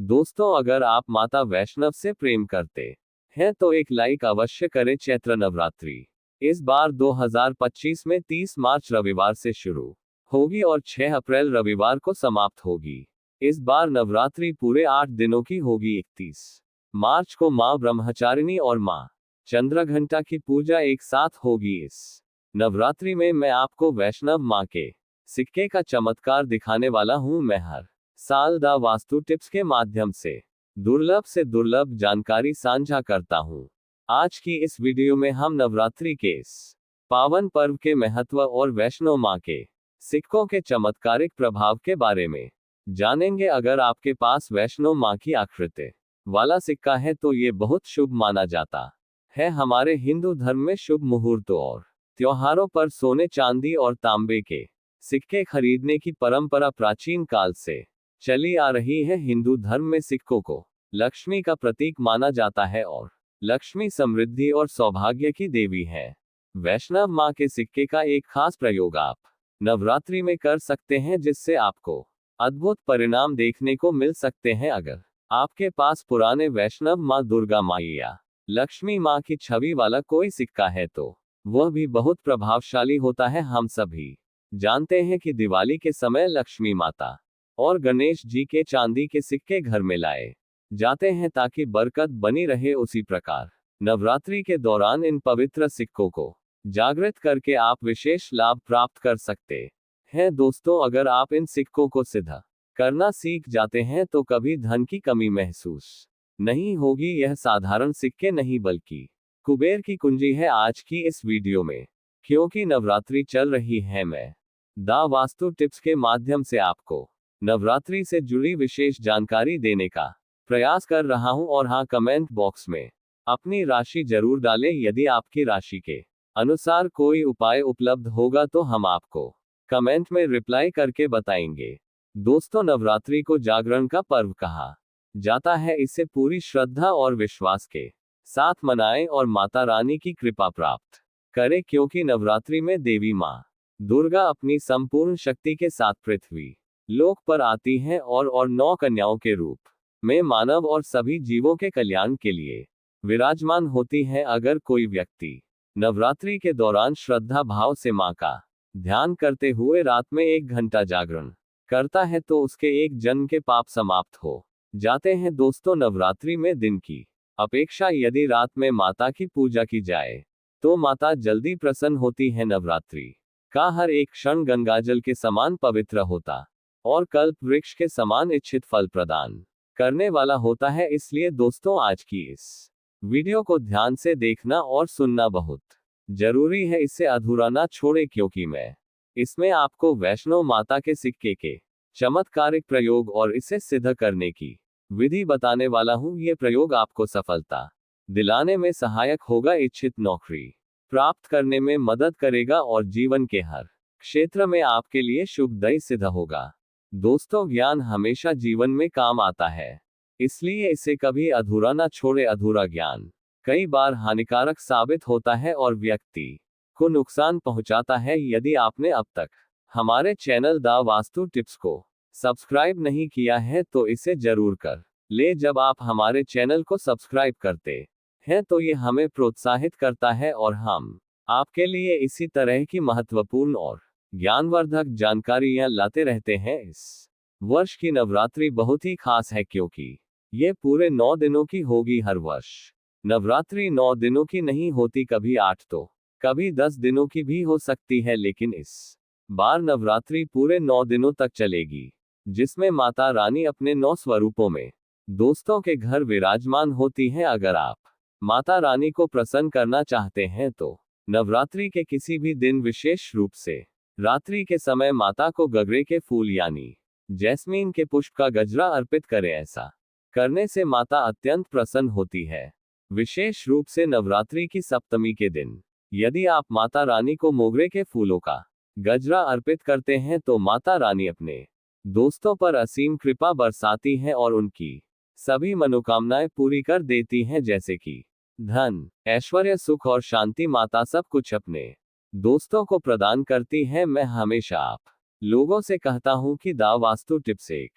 दोस्तों, अगर आप माता वैष्णव से प्रेम करते हैं तो एक लाइक अवश्य करें। चैत्र नवरात्रि इस बार 2025 में 30 मार्च रविवार से शुरू होगी और 6 अप्रैल रविवार को समाप्त होगी। इस बार नवरात्रि पूरे 8 दिनों की होगी। 31 मार्च को मां ब्रह्मचारिणी और मां चंद्रघंटा की पूजा एक साथ होगी। इस नवरात्रि में मैं आपको वैष्णव मां के सिक्के का चमत्कार दिखाने वाला हूं। मैं हर साल दा वास्तु टिप्स के माध्यम से दुर्लभ से दुर्लभ जानकारी साझा करता हूं। आज की इस वीडियो में हम नवरात्रि के इस पावन पर्व के महत्व और वैष्णो मां के सिक्कों के चमत्कारिक प्रभाव के बारे में जानेंगे। अगर आपके पास वैष्णो मां की आकृति वाला सिक्का है तो ये बहुत शुभ माना जाता है। हमारे हिंदू धर्म में शुभ मुहूर्तों और त्योहारों पर सोने, चांदी और तांबे के सिक्के खरीदने की परंपरा प्राचीन काल से चली आ रही है। हिंदू धर्म में सिक्कों को लक्ष्मी का प्रतीक माना जाता है और लक्ष्मी समृद्धि और सौभाग्य की देवी है। वैष्णव मां के सिक्के का एक खास प्रयोग आप नवरात्रि में कर सकते हैं, जिससे आपको अद्भुत परिणाम देखने को मिल सकते हैं। अगर आपके पास पुराने वैष्णव मां दुर्गा मां या लक्ष्मी मां की छवि वाला कोई सिक्का है तो वह भी बहुत प्रभावशाली होता है। हम सभी जानते हैं कि दिवाली के समय लक्ष्मी माता और गणेश जी के चांदी के सिक्के घर में लाए जाते हैं ताकि बरकत बनी रहे। उसी प्रकार नवरात्रि के दौरान इन पवित्र सिक्कों को जागृत करके आप विशेष लाभ प्राप्त कर सकते हैं। दोस्तों, अगर आप इन सिक्कों को सिद्ध करना सीख जाते हैं तो कभी धन की कमी महसूस नहीं होगी। यह साधारण सिक्के नहीं बल्कि कुबेर की कुंजी है। आज की इस वीडियो में, क्योंकि नवरात्रि चल रही है, मैं दा वास्तु टिप्स के माध्यम से आपको नवरात्रि से जुड़ी विशेष जानकारी देने का प्रयास कर रहा हूं। और हाँ, कमेंट बॉक्स में अपनी राशि जरूर डालें। यदि आपकी राशि के अनुसार कोई उपाय उपलब्ध होगा तो हम आपको कमेंट में रिप्लाई करके बताएंगे। दोस्तों, नवरात्रि को जागरण का पर्व कहा जाता है। इसे पूरी श्रद्धा और विश्वास के साथ मनाएं और माता रानी की कृपा प्राप्त करें, क्योंकि नवरात्रि में देवी मां दुर्गा अपनी संपूर्ण शक्ति के साथ पृथ्वी लोक पर आती हैं और 9 कन्याओं के रूप में मानव और सभी जीवों के कल्याण के लिए विराजमान होती हैं। अगर कोई व्यक्ति नवरात्रि के दौरान श्रद्धा भाव से मां का ध्यान करते हुए रात में 1 घंटा जागरण करता है तो उसके एक जन्म के पाप समाप्त हो जाते हैं। दोस्तों, नवरात्रि में दिन की अपेक्षा यदि रात में माता की पूजा की जाए तो माता जल्दी प्रसन्न होती है। नवरात्रि का हर एक क्षण गंगाजल के समान पवित्र होता और कल्प वृक्ष के समान इच्छित फल प्रदान करने वाला होता है। इसलिए दोस्तों, आज की इस वीडियो को ध्यान से देखना और सुनना बहुत जरूरी है। इसे अधूरा ना छोड़े, क्योंकि मैं इसमें आपको वैष्णो माता के सिक्के के चमत्कारिक प्रयोग और इसे सिद्ध करने की विधि बताने वाला हूं। ये प्रयोग आपको सफलता दिलाने में सहायक होगा, इच्छित नौकरी प्राप्त करने में मदद करेगा और जीवन के हर क्षेत्र में आपके लिए शुभदायी सिद्ध होगा। दोस्तों, ज्ञान हमेशा जीवन में काम आता है, इसलिए इसे कभी अधूरा ना छोड़े। अधूरा ज्ञान कई बार हानिकारक साबित होता है और व्यक्ति को नुकसान पहुंचाता है। यदि आपने अब तक हमारे चैनल दा वास्तु टिप्स को सब्सक्राइब नहीं किया है तो इसे जरूर कर ले। जब आप हमारे चैनल को सब्सक्राइब करते हैं तो ये हमें प्रोत्साहित करता है और हम आपके लिए इसी तरह की महत्वपूर्ण और ज्ञानवर्धक जानकारियां लाते रहते हैं। इस वर्ष की नवरात्रि बहुत ही खास है, क्योंकि ये पूरे 9 दिनों की होगी। हर वर्ष नवरात्रि 9 दिनों की नहीं होती, कभी 8 तो कभी 10 दिनों की भी हो सकती है, लेकिन इस बार नवरात्रि पूरे 9 दिनों तक चलेगी, जिसमें माता रानी अपने 9 स्वरूपों में दोस्तों के घर विराजमान होती हैं। अगर आप माता रानी को प्रसन्न करना चाहते हैं तो नवरात्रि के किसी भी दिन, विशेष रूप से रात्रि के समय, माता को गगरे के फूल यानी जैस्मीन के पुष्प का गजरा अर्पित करें। ऐसा करने से माता अत्यंत प्रसन्न होती है। विशेष रूप से नवरात्रि की सप्तमी के दिन यदि आप माता रानी को मोगरे के फूलों का गजरा अर्पित करते हैं तो माता रानी अपने दोस्तों पर असीम कृपा बरसाती हैं और उनकी सभी मनोकामनाएं पूरी कर देती हैं, जैसे कि धन, ऐश्वर्य, सुख और शांति। माता सब कुछ अपने दोस्तों को प्रदान करती है। मैं हमेशा आप लोगों से कहता हूं कि दा वास्तु टिप्स एक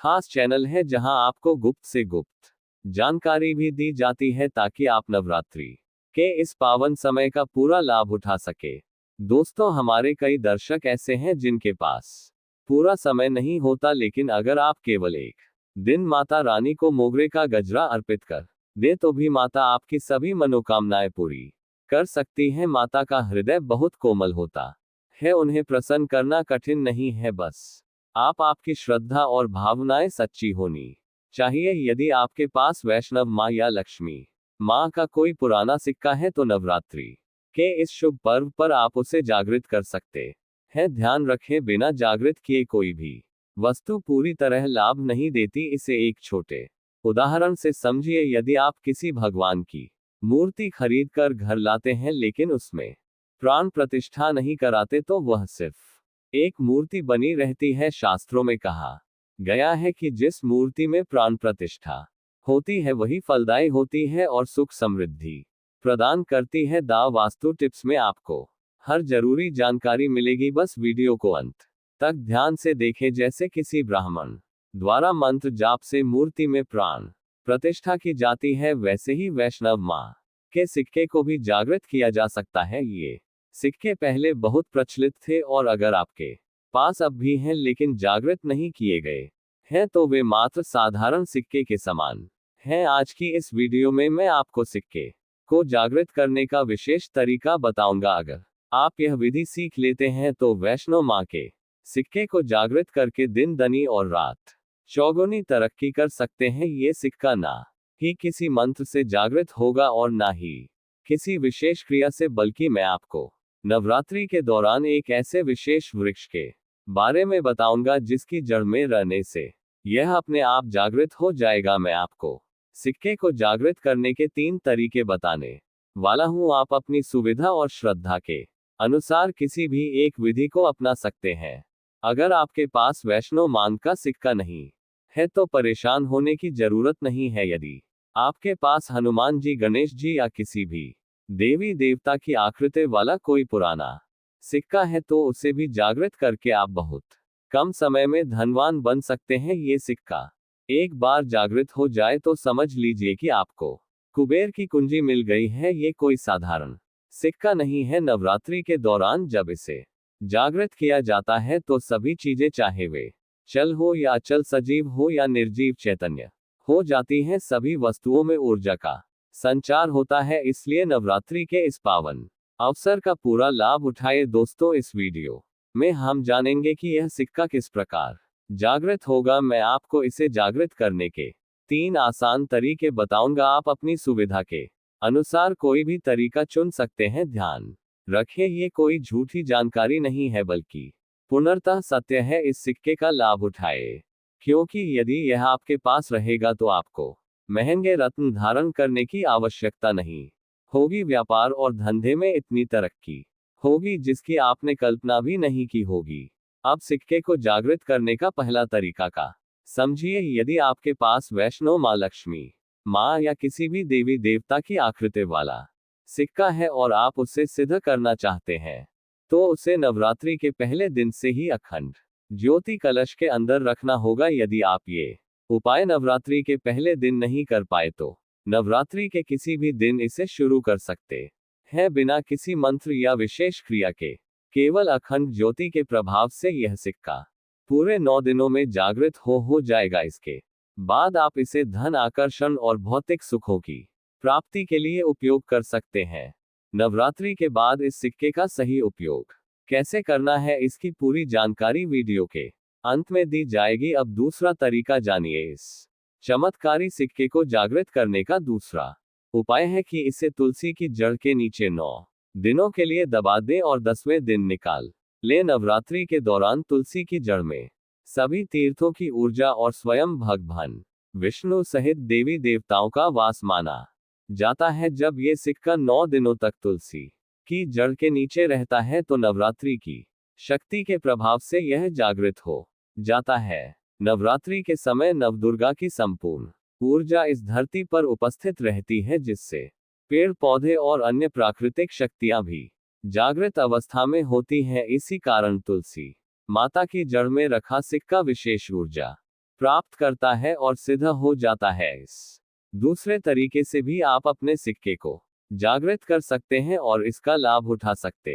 खास चैनल है जहां आपको गुप्त से गुप्त जानकारी भी दी जाती है ताकि आप नवरात्रि के इस पावन समय का पूरा लाभ उठा सके। दोस्तों, हमारे कई दर्शक ऐसे हैं जिनके पास पूरा समय नहीं होता, लेकिन अगर आप केवल एक दिन माता रानी को मोगरे का गजरा अर्पित कर दे तो भी माता आपकी सभी मनोकामनाएं पूरी कर सकती हैं। माता का हृदय बहुत कोमल होता है, उन्हें प्रसन्न करना कठिन नहीं है, बस आपकी श्रद्धा और भावनाएं सच्ची होनी चाहिए। यदि आपके पास वैष्णव माँ या लक्ष्मी माँ का कोई पुराना सिक्का है तो नवरात्रि के इस शुभ पर्व पर आप उसे जागृत कर सकते हैं। ध्यान रखें, बिना जागृत किए कोई भी वस्तु पूरी तरह लाभ नहीं देती। इसे एक छोटे उदाहरण से समझिए। यदि आप किसी भगवान की मूर्ति खरीद कर घर लाते हैं लेकिन उसमें प्राण प्रतिष्ठा नहीं कराते तो वह सिर्फ एक मूर्ति बनी रहती है। शास्त्रों में कहा गया है कि जिस मूर्ति में प्राण प्रतिष्ठा होती है वही फलदायी होती है और सुख समृद्धि प्रदान करती है। वास्तु टिप्स में आपको हर जरूरी जानकारी मिलेगी, बस वीडियो को अंत तक ध्यान से देखें। जैसे किसी ब्राह्मण द्वारा मंत्र जाप से मूर्ति में प्राण प्रतिष्ठा की जाती है, वैसे ही वैष्णव माँ के सिक्के को भी जागृत किया जा सकता है। ये सिक्के पहले बहुत प्रचलित थे और अगर आपके पास अब भी हैं लेकिन जागृत नहीं किए गए हैं तो वे मात्र साधारण सिक्के के समान हैं। आज की इस वीडियो में मैं आपको सिक्के को जागृत करने का विशेष तरीका बताऊंगा। अगर आप यह विधि सीख लेते हैं तो वैष्णव माँ के सिक्के को जागृत करके दिन दनी और रात चौगुनी तरक्की कर सकते हैं। ये सिक्का ना ही किसी मंत्र से जागृत होगा और ना ही किसी विशेष क्रिया से, बल्कि मैं आपको नवरात्रि के दौरान एक ऐसे विशेष वृक्ष के बारे में बताऊंगा जिसकी जड़ में रहने से यह अपने आप जागृत हो जाएगा। मैं आपको सिक्के को जागृत करने के 3 तरीके बताने वाला हूं। आप अपनी सुविधा और श्रद्धा के अनुसार किसी भी एक विधि को अपना सकते हैं। अगर आपके पास वैष्णव मांग का सिक्का नहीं है तो परेशान होने की जरूरत नहीं है। यदि आपके पास हनुमान जी, गणेश जी या किसी भी देवी देवता की आकृति वाला कोई पुराना सिक्का है तो उसे भी जागृत करके आप बहुत कम समय में धनवान बन सकते हैं। ये सिक्का एक बार जागृत हो जाए तो समझ लीजिए कि आपको कुबेर की कुंजी मिल गई है। ये कोई साधारण सिक्का नहीं है। नवरात्रि के दौरान जब इसे जागृत किया जाता है तो सभी चीजें, चाहे वे चल हो या अचल, सजीव हो या निर्जीव चैतन्य हो जाती हैं। सभी वस्तुओं में ऊर्जा का संचार होता है। इसलिए नवरात्रि के इस पावन अवसर का पूरा लाभ उठाए। दोस्तों, इस वीडियो में हम जानेंगे कि यह सिक्का किस प्रकार जागृत होगा। मैं आपको इसे जागृत करने के 3 आसान तरीके बताऊंगा। आप अपनी सुविधा के अनुसार कोई भी तरीका चुन सकते हैं। ध्यान रखें, ये कोई झूठी जानकारी नहीं है बल्कि पूर्णतः सत्य है। इस सिक्के का लाभ उठाए, क्योंकि यदि यह आपके पास रहेगा तो आपको महंगे रत्न धारण करने की आवश्यकता नहीं होगी। व्यापार और धंधे में इतनी तरक्की होगी जिसकी आपने कल्पना भी नहीं की होगी। अब सिक्के को जागृत करने का पहला तरीका का समझिए। यदि आपके पास वैष्णव माँ, लक्ष्मी माँ या किसी भी देवी देवता की आकृति वाला सिक्का है और आप उसे सिद्ध करना चाहते हैं तो उसे नवरात्रि के पहले दिन से ही अखंड ज्योति कलश के अंदर रखना होगा। यदि आप ये उपाय नवरात्रि के पहले दिन नहीं कर पाए तो नवरात्रि के किसी भी दिन इसे शुरू कर सकते हैं, बिना किसी मंत्र या विशेष क्रिया के। केवल अखंड ज्योति के प्रभाव से यह सिक्का पूरे 9 दिनों में जागृत हो जाएगा। इसके बाद आप इसे धन आकर्षण और भौतिक सुखों की प्राप्ति के लिए उपयोग कर सकते हैं। नवरात्रि के बाद इस सिक्के का सही उपयोग कैसे करना है, इसकी पूरी जानकारी वीडियो के अंत में दी जाएगी। अब दूसरा तरीका जानिए। इस चमत्कारी सिक्के को जागृत करने का दूसरा उपाय है कि इसे तुलसी की जड़ के नीचे 9 दिनों के लिए दबा दें और 10वें दिन निकाल ले। नवरात्रि के दौरान तुलसी की जड़ में सभी तीर्थों की ऊर्जा और स्वयं भगवान विष्णु सहित देवी देवताओं का वास माना जाता है। जब ये सिक्का 9 दिनों तक तुलसी की जड़ के नीचे रहता है तो नवरात्रि की शक्ति के प्रभाव से यह जागृत हो जाता है। नवरात्रि के समय नवदुर्गा की संपूर्ण ऊर्जा इस धरती पर उपस्थित रहती है, जिससे पेड़ पौधे और अन्य प्राकृतिक शक्तियां भी जागृत अवस्था में होती हैं। इसी कारण तुलसी माता की जड़ में रखा सिक्का विशेष ऊर्जा प्राप्त करता है और सिद्ध हो जाता है। इस दूसरे तरीके से भी आप अपने सिक्के को जागृत कर सकते हैं और इसका लाभ उठा सकते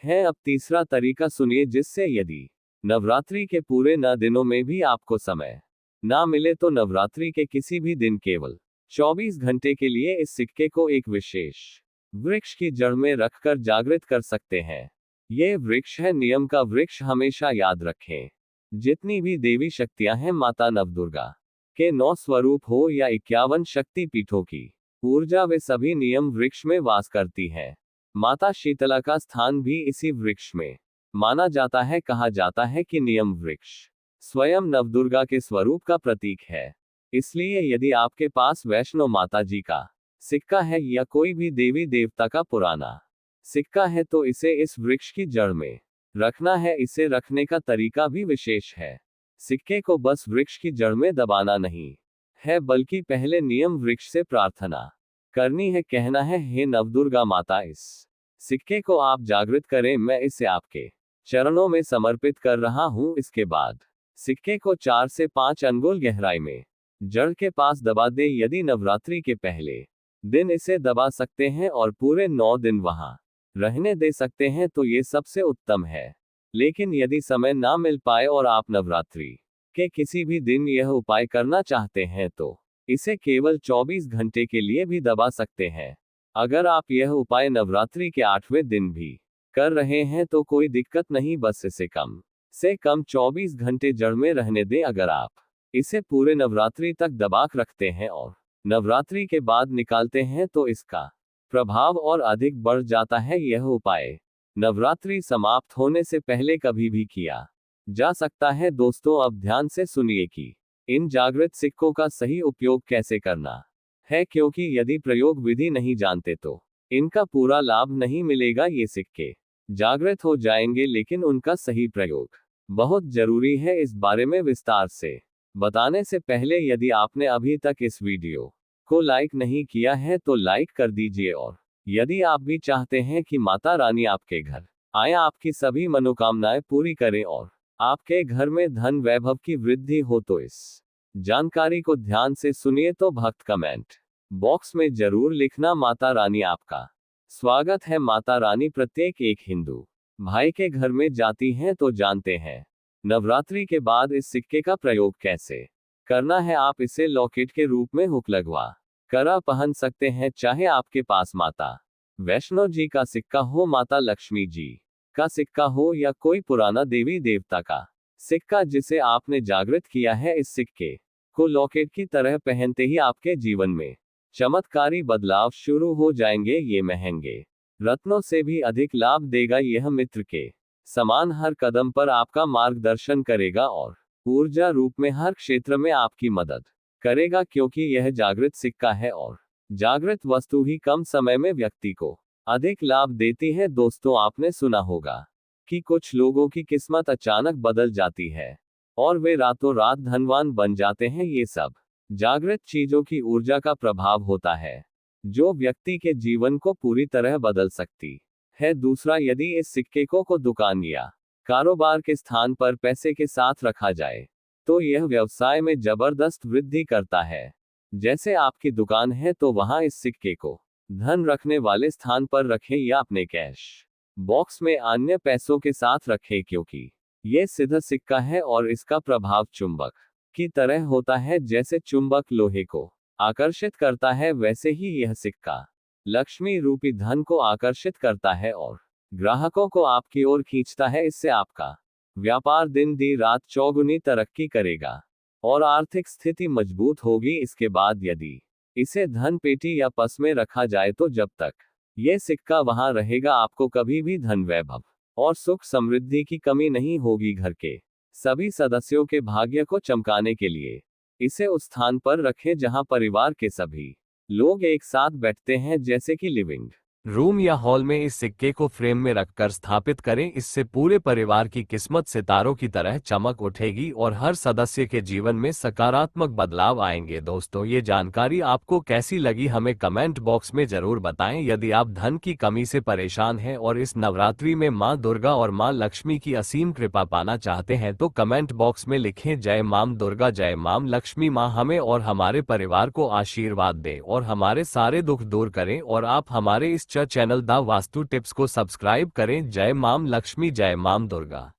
हैं। अब तीसरा तरीका सुनिए, जिससे यदि नवरात्रि के पूरे 9 दिनों में भी आपको समय ना मिले तो नवरात्रि के किसी भी दिन केवल 24 घंटे के लिए इस सिक्के को एक विशेष वृक्ष की जड़ में रखकर जागृत कर सकते हैं। यह वृक्ष है नियम का वृक्ष। हमेशा याद रखें, जितनी भी देवी शक्तियां हैं, माता नवदुर्गा के 9 स्वरूप हो या 51 शक्ति पीठों की ऊर्जा, वे सभी नियम वृक्ष में वास करती हैं। माता शीतला का स्थान भी इसी वृक्ष में माना जाता है। कहा जाता है कि नियम वृक्ष स्वयं नवदुर्गा के स्वरूप का प्रतीक है। इसलिए यदि आपके पास वैष्णो माता जी का सिक्का है या कोई भी देवी देवता का पुराना सिक्का है तो इसे इस वृक्ष की जड़ में रखना है। इसे रखने का तरीका भी विशेष है। सिक्के को बस वृक्ष की जड़ में दबाना नहीं है, बल्कि पहले नियम वृक्ष से प्रार्थना करनी है। कहना है, हे नवदुर्गा माता, इस सिक्के को आप जागृत करें, मैं इसे आपके चरणों में समर्पित कर रहा हूं। इसके बाद सिक्के को 4 से 5 अंगुल गहराई में जड़ के पास दबा दें। यदि नवरात्रि के पहले दिन इसे दबा सकते हैं और पूरे 9 दिन वहां रहने दे सकते हैं तो ये सबसे उत्तम है। लेकिन यदि समय ना मिल पाए और आप नवरात्रि के किसी भी दिन यह उपाय करना चाहते हैं तो इसे केवल 24 घंटे के लिए भी दबा सकते हैं। अगर आप यह उपाय नवरात्रि के 8वें दिन भी कर रहे हैं तो कोई दिक्कत नहीं, बस इसे कम से कम 24 घंटे जड़ में रहने दें। अगर आप इसे पूरे नवरात्रि तक दबाक रखते हैं और नवरात्रि के बाद निकालते हैं तो इसका प्रभाव और अधिक बढ़ जाता है। यह उपाय नवरात्रि समाप्त होने से पहले कभी भी किया जा सकता है। दोस्तों, अब ध्यान से सुनिए कि इन जागृत सिक्कों का सही उपयोग कैसे करना है, क्योंकि यदि प्रयोग विधि नहीं जानते तो इनका पूरा लाभ नहीं मिलेगा। ये सिक्के जागृत हो जाएंगे लेकिन उनका सही प्रयोग बहुत जरूरी है। इस बारे में विस्तार से बताने से पहले यदि आपने अभी तक इस वीडियो को लाइक नहीं किया है तो लाइक कर दीजिए, और यदि आप भी चाहते हैं कि माता रानी आपके घर आए, आपकी सभी मनोकामनाएं पूरी करें और आपके घर में धन वैभव की वृद्धि हो, तो इस जानकारी को ध्यान से सुनिए। तो भक्त कमेंट बॉक्स में जरूर लिखना, माता रानी आपका स्वागत है। माता रानी प्रत्येक एक हिंदू भाई के घर में जाती हैं तो जानते हैं नवरात्रि के बाद इस सिक्के का प्रयोग कैसे करना है। आप इसे लॉकेट के रूप में हुक लगवा कर पहन सकते हैं, चाहे आपके पास माता वैष्णो जी का सिक्का हो, माता लक्ष्मी जी का सिक्का हो या कोई पुराना देवी देवता का सिक्का जिसे आपने जागृत किया है। इस सिक्के को लॉकेट की तरह पहनते ही आपके जीवन में चमत्कारी बदलाव शुरू हो जाएंगे। ये महंगे रत्नों से भी अधिक लाभ देगा। यह मित्र के समान हर कदम पर आपका मार्गदर्शन करेगा और ऊर्जा रूप में हर क्षेत्र में आपकी मदद करेगा, क्योंकि यह जागृत सिक्का है और जागृत वस्तु ही कम समय में व्यक्ति को अधिक लाभ देती है। दोस्तों, आपने सुना होगा कि कुछ लोगों की किस्मत अचानक बदल जाती है और वे रातों रात धनवान बन जाते हैं। ये सब जागृत चीजों की ऊर्जा का प्रभाव होता है जो व्यक्ति के जीवन को पूरी तरह बदल सकती है। दूसरा, यदि इस सिक्के को दुकान या कारोबार के स्थान पर पैसे के साथ रखा जाए तो यह व्यवसाय में जबरदस्त वृद्धि करता है। जैसे आपकी दुकान है तो वहां इस सिक्के को धन रखने वाले स्थान पर रखें या अपने कैश बॉक्स में अन्य पैसों के साथ रखें, क्योंकि यह सिद्ध सिक्का है और इसका प्रभाव चुंबक की तरह होता है। जैसे चुंबक लोहे को आकर्षित करता है, वैसे ही यह सिक्का लक्ष्मी रूपी धन को आकर्षित करता है और ग्राहकों को आपकी ओर खींचता है। इससे आपका व्यापार दिन दी रात चौगुनी तरक्की करेगा और आर्थिक स्थिति मजबूत होगी। इसके बाद यदि इसे धन पेटी या पर्स में रखा जाए तो जब तक यह सिक्का वहां रहेगा आपको कभी भी धन वैभव और सुख समृद्धि की कमी नहीं होगी। घर के सभी सदस्यों के भाग्य को चमकाने के लिए इसे उस स्थान पर रखें जहां परिवार के सभी लोग एक साथ बैठते हैं, जैसे कि लिविंग रूम या हॉल में इस सिक्के को फ्रेम में रखकर स्थापित करें। इससे पूरे परिवार की किस्मत सितारों की तरह चमक उठेगी और हर सदस्य के जीवन में सकारात्मक बदलाव आएंगे। दोस्तों, ये जानकारी आपको कैसी लगी हमें कमेंट बॉक्स में जरूर बताएं। यदि आप धन की कमी से परेशान हैं और इस नवरात्रि में मां दुर्गा और मां लक्ष्मी की असीम कृपा पाना चाहते हैं तो कमेंट बॉक्स में लिखें जय मां दुर्गा, जय मां लक्ष्मी। मां हमें और हमारे परिवार को आशीर्वाद दें और हमारे सारे दुख दूर करें। और आप हमारे इस चैनल द वास्तु टिप्स को सब्सक्राइब करें। जय मां लक्ष्मी, जय मां दुर्गा।